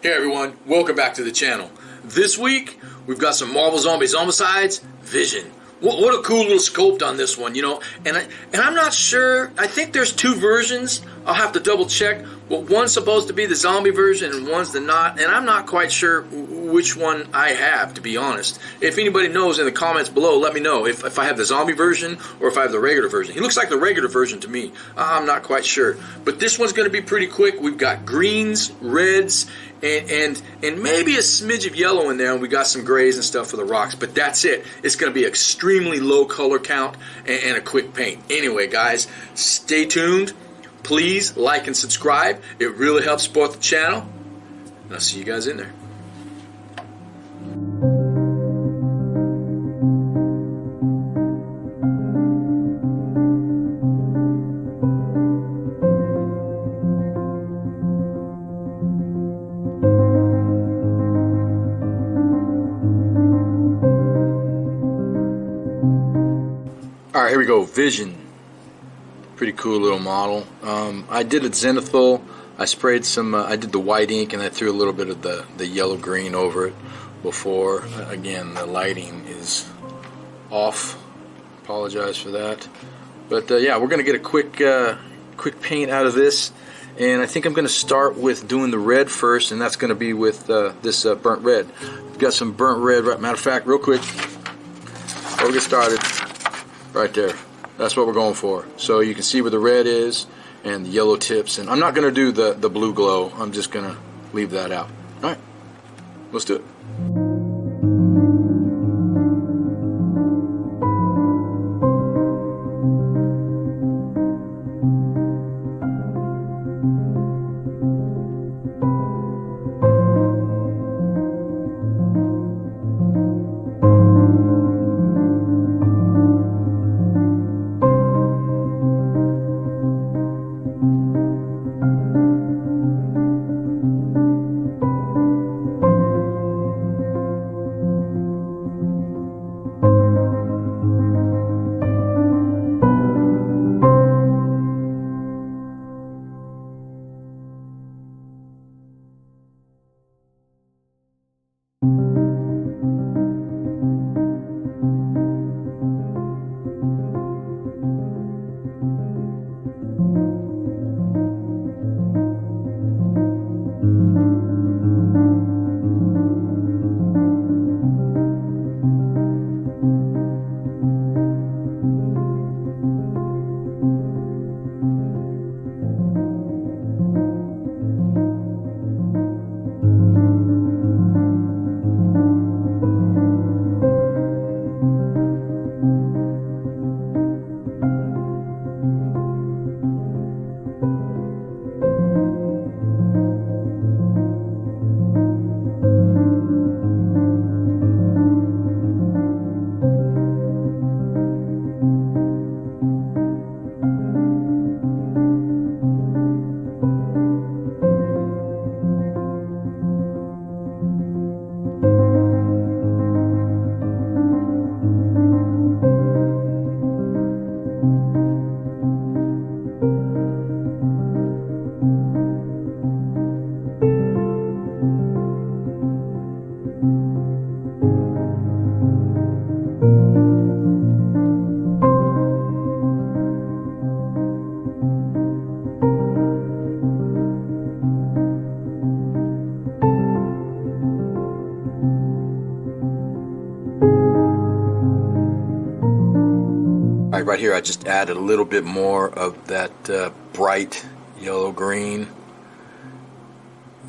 Hey everyone, welcome back to the channel. This week, we've got some Marvel Zombies Zombicides Vision. What a cool little sculpt on this one, you know. And I'm not sure, I think there's two versions. I'll have to double check. But one's supposed to be the zombie version and one's the not. And I'm not quite sure which one I have, to be honest. If anybody knows in the comments below, let me know if I have the zombie version or if I have the regular version. He looks like the regular version to me. I'm not quite sure. But this one's going to be pretty quick. We've got greens, reds, and maybe a smidge of yellow in there, and we got some grays and stuff for the rocks, but that's it. It's going to be extremely low color count and a quick paint. Anyway, guys, stay tuned. Please like and subscribe. It really helps support the channel, and I'll see you guys in there. Alright, here we go. Vision. Pretty cool little model. I did a zenithal. I sprayed some, I did the white ink and I threw a little bit of the yellow green over it before. Again, the lighting is off. Apologize for that. But yeah, we're going to get a quick paint out of this. And I think I'm going to start with doing the red first, and that's going to be with this burnt red. We've got some burnt red. Matter of fact, real quick, before we get started, right there. That's what we're going for. So you can see where the red is and the yellow tips. And I'm not going to do the blue glow. I'm just going to leave that out. All right. Let's do it. Right here I just added a little bit more of that bright yellow green.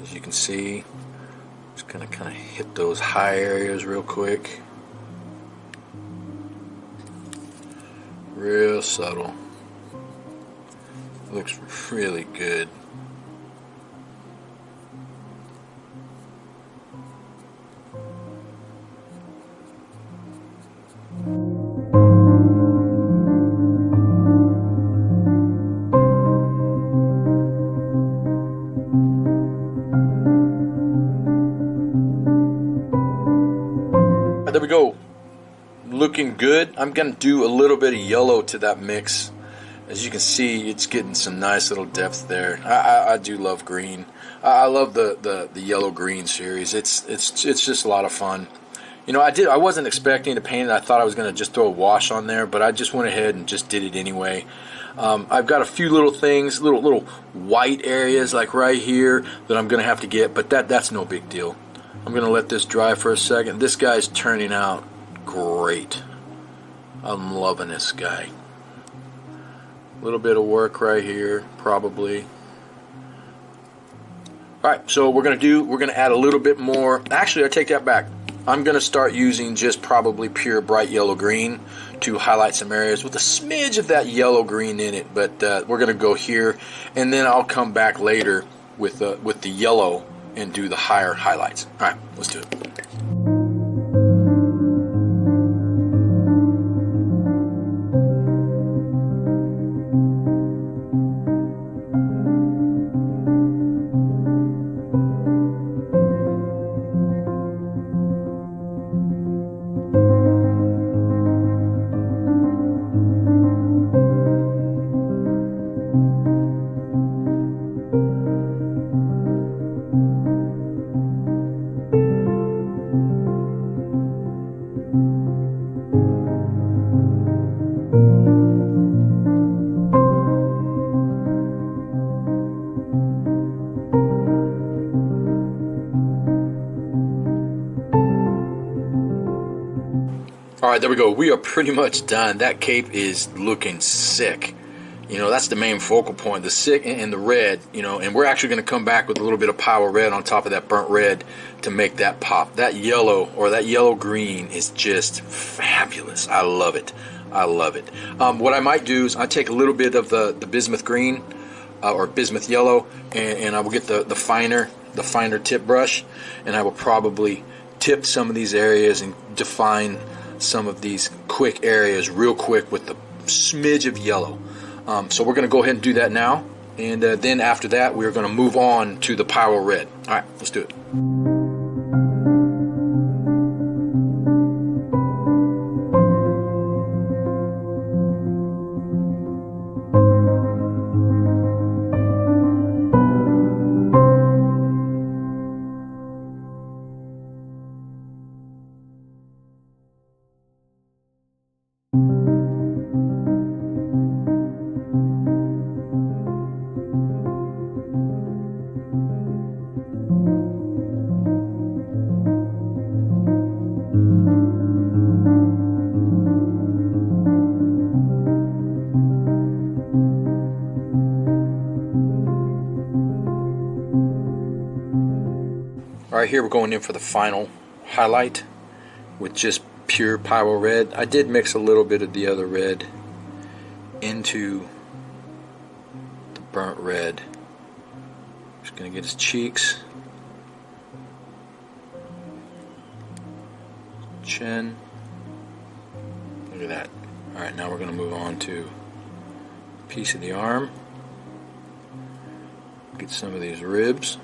As you can see, just gonna kind of hit those high areas real quick. Real subtle. Looks really good. There we go. Looking good. I'm going to do a little bit of yellow to that mix As you can see, it's getting some nice little depth there. I do love green. I love the yellow green series. It's just a lot of fun. You know, I wasn't expecting to paint it. I thought I was going to just throw a wash on there, but I just went ahead and just did it anyway. I've got a few little things, little white areas like right here that I'm going to have to get, but that's no big deal. I'm going to let this dry for a second. This guy's turning out great. I'm loving this guy. A little bit of work right here, probably. All right, so we're going to add a little bit more. Actually, I take that back. I'm going to start using just probably pure bright yellow green to highlight some areas with a smidge of that yellow green in it. But we're going to go here, and then I'll come back later with the yellow and do the higher highlights. All right, let's do it. All right, there we go. We are pretty much done. That cape is looking sick. You know, that's the main focal point, the sick and the red, you know, and we're actually going to come back with a little bit of power red on top of that burnt red to make that pop. That yellow or that yellow green is just fabulous. I love it. I love it. What I might do is I take a little bit of the bismuth green or bismuth yellow, and I will get the finer tip brush, and I will probably tip some of these areas and define some of these quick areas real quick with the smidge of yellow. So we're going to go ahead and do that now, and then after that we're going to move on to the power red. All right, let's do it. All right, here we're going in for the final highlight with just pure power red. I did mix a little bit of the other red into the burnt red. Just going to get his cheeks, chin. Look at that. All right, now we're going to move on to a piece of the arm. Get some of these ribs.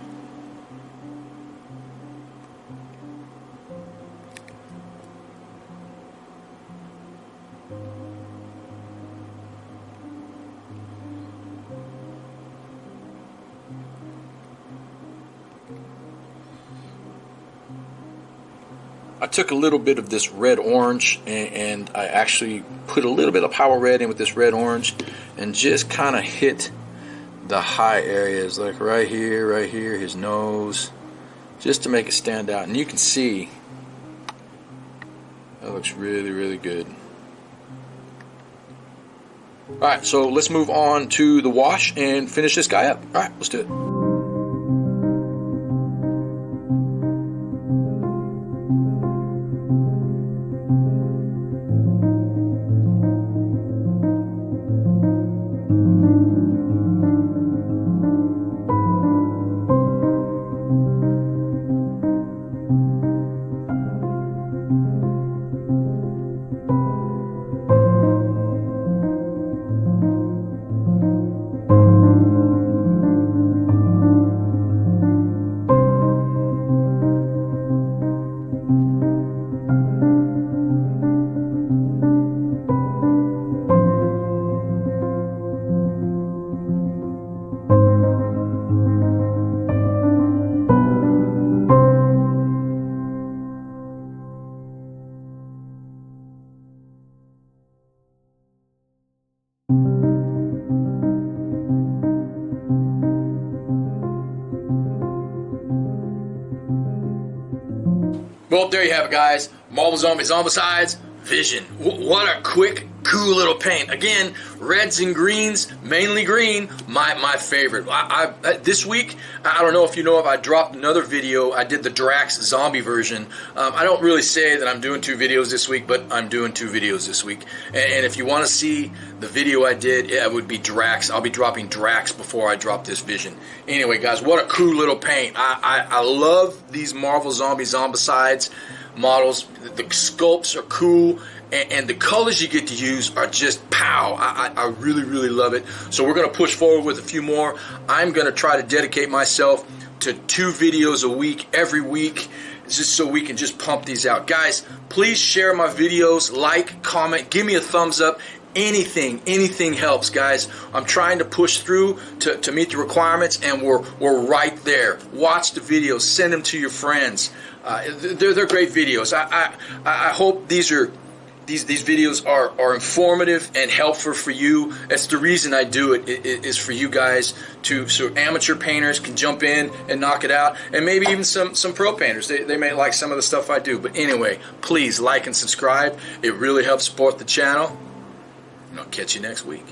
I took a little bit of this red orange and I actually put a little bit of power red in with this red orange and just kind of hit the high areas, like right here, his nose, just to make it stand out. And you can see that looks really, really good. Alright, so let's move on to the wash and finish this guy up. Alright, let's do it. Well, there you have it, guys. Marvel Zombies Zombicides, Vision. What a quick, cool little paint. Again, reds and greens, mainly green, my favorite. This week, I don't know if you know if I dropped another video. I did the Drax zombie version. I don't really say that I'm doing 2 videos this week, but I'm doing 2 videos this week. And if you want to see the video I did, it would be Drax. I'll be dropping Drax before I drop this Vision. Anyway, guys, what a cool little paint. I love these Marvel Zombicides models. The sculpts are cool, and the colors you get to use are just pow. I really, really love it. So we're going to push forward with a few more. I'm going to try to dedicate myself to 2 videos a week, every week, just so we can just pump these out. Guys, please share my videos, like, comment, give me a thumbs up. Anything helps, guys. I'm trying to push through to meet the requirements, and we're right there. Watch the videos, send them to your friends. They're great videos. I hope these videos are informative and helpful for you. That's the reason I do it, is for you guys so amateur painters can jump in and knock it out, and maybe even some pro painters. They may like some of the stuff I do. But anyway, please like and subscribe. It really helps support the channel. And I'll catch you next week.